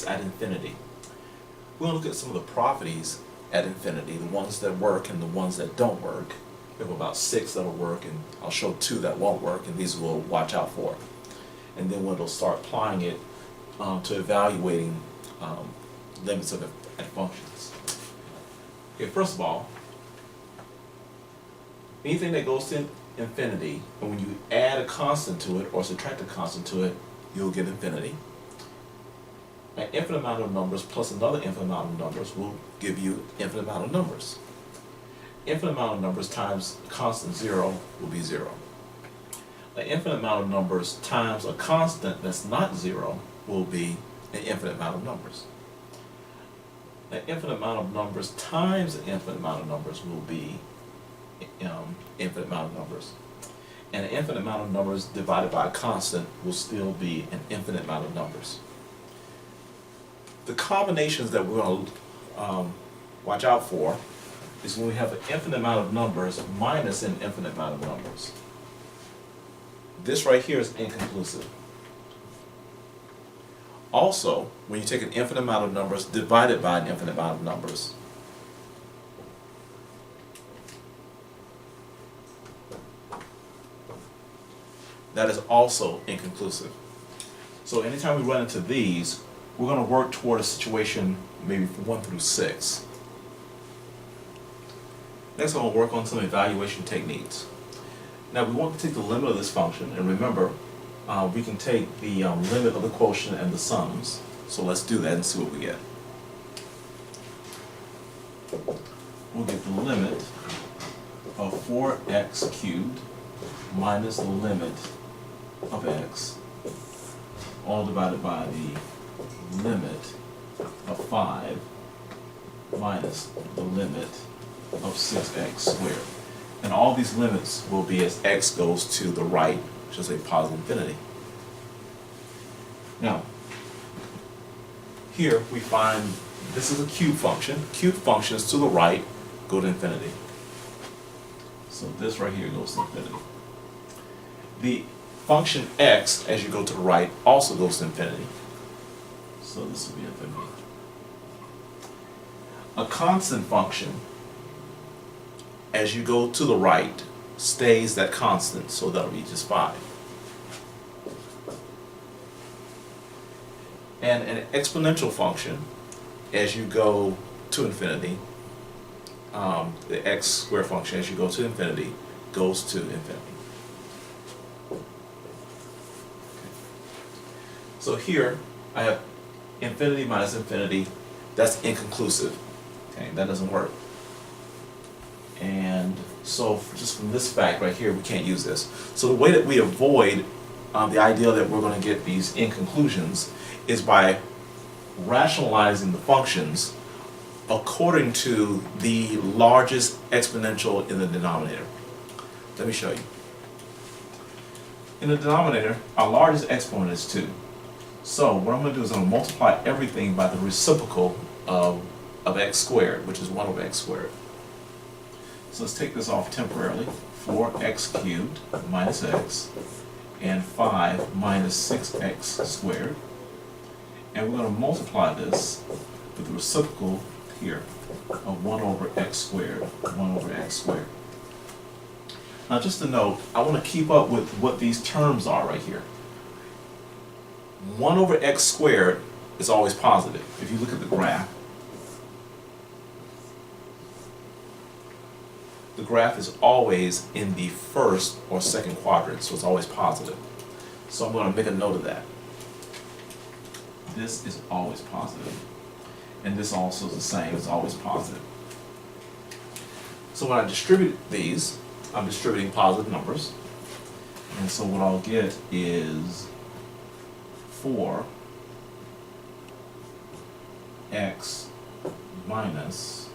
functions at infinity. We're going to look at some of the properties at infinity, the ones that work and the ones that don't work. We have about 6 that will work, and I'll show 2 that won't work, and these we'll watch out for. And then we'll start applying it to evaluating limits of at functions. Okay, first of all, anything that goes to infinity, and when you add a constant to it or subtract a constant to it, you'll get infinity. An infinite amount of numbers plus another infinite amount of numbers will give you infinite amount of numbers. Infinite amount of numbers times constant 0 will be 0. An infinite amount of numbers times a constant that's not 0 will be an infinite amount of numbers. An infinite amount of numbers times an infinite amount of numbers will be infinite amount of numbers. And an infinite amount of numbers divided by a constant will still be an infinite amount of numbers. The combinations that we're going to watch out for is when we have an infinite amount of numbers minus an infinite amount of numbers. This right here is inconclusive. Also, when you take an infinite amount of numbers divided by an infinite amount of numbers, that is also inconclusive. So anytime we run into these, we're going to work toward a situation maybe from 1 through 6. Next, I'm going to work on some evaluation techniques. Now, we want to take the limit of this function, and remember, we can take the limit of the quotient and the sums. So let's do that and see what we get. We'll get the limit of 4x cubed minus the limit of x, all divided by the limit of 5 minus the limit of 6x squared. And all these limits will be as x goes to the right, which is a positive infinity. Now, here we find this is a cube function. Cube functions to the right go to infinity. So this right here goes to infinity. The function x, as you go to the right, also goes to infinity. So this will be infinity. A constant function, as you go to the right, stays that constant, so that'll be just 5. And an exponential function, as you go to infinity, the x squared function, as you go to infinity, goes to infinity. Okay. So here, I have infinity minus infinity. That's inconclusive. Okay, that doesn't work. And so just from this fact right here, we can't use this. So the way that we avoid the idea that we're going to get these inconclusions is by rationalizing the functions according to the largest exponential in the denominator. Let me show you. In the denominator, our largest exponent is 2. So what I'm going to do is I'm going to multiply everything by the reciprocal of x squared, which is 1 over x squared. So let's take this off temporarily. 4x cubed minus x and 5 minus 6x squared. And we're going to multiply this with the reciprocal here of 1 over x squared, 1 over x squared. Now just to note, I want to keep up with what these terms are right here. 1 over x squared is always positive. If you look at the graph is always in the first or second quadrant, so it's always positive. So I'm going to make a note of that. This is always positive. And this also is the same, it's always positive. So when I distribute these, I'm distributing positive numbers. And so what I'll get is 4x minus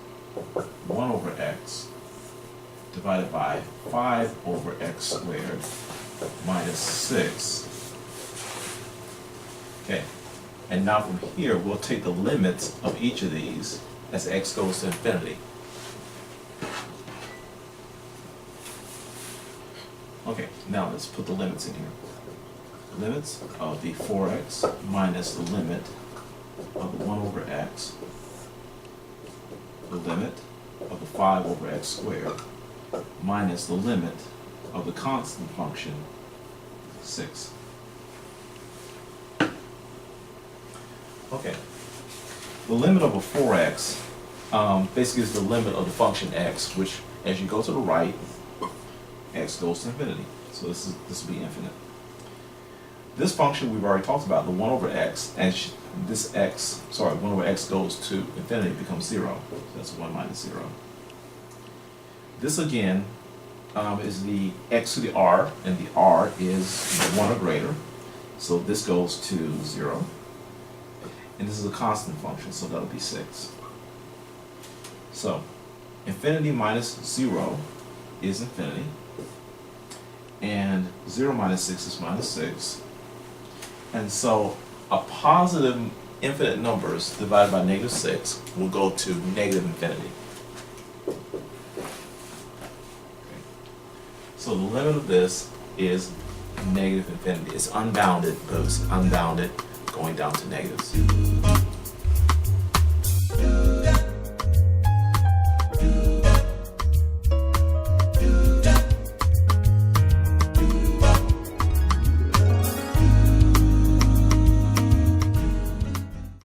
1 over x divided by 5 over x squared minus 6. Okay, and now from here we'll take the limits of each of these as x goes to infinity. Okay, now let's put the limits in here. Limits of the 4x minus the limit of the 1 over x, the limit of the 5 over x squared, minus the limit of the constant function 6. Okay, the limit of a 4x basically is the limit of the function x, which as you go to the right, x goes to infinity. So this will be infinite. This function we've already talked about, the 1 over x, and this x, 1 over x goes to infinity, becomes 0. So that's 1 minus 0. This again is the x to the r, and the r is 1 or greater. So this goes to 0. And this is a constant function, so that'll be 6. So infinity minus 0 is infinity. And 0 minus 6 is minus 6. And so a positive infinite numbers divided by negative 6 will go to negative infinity. Okay. So the limit of this is negative infinity. It's unbounded, but it's unbounded going down to negatives.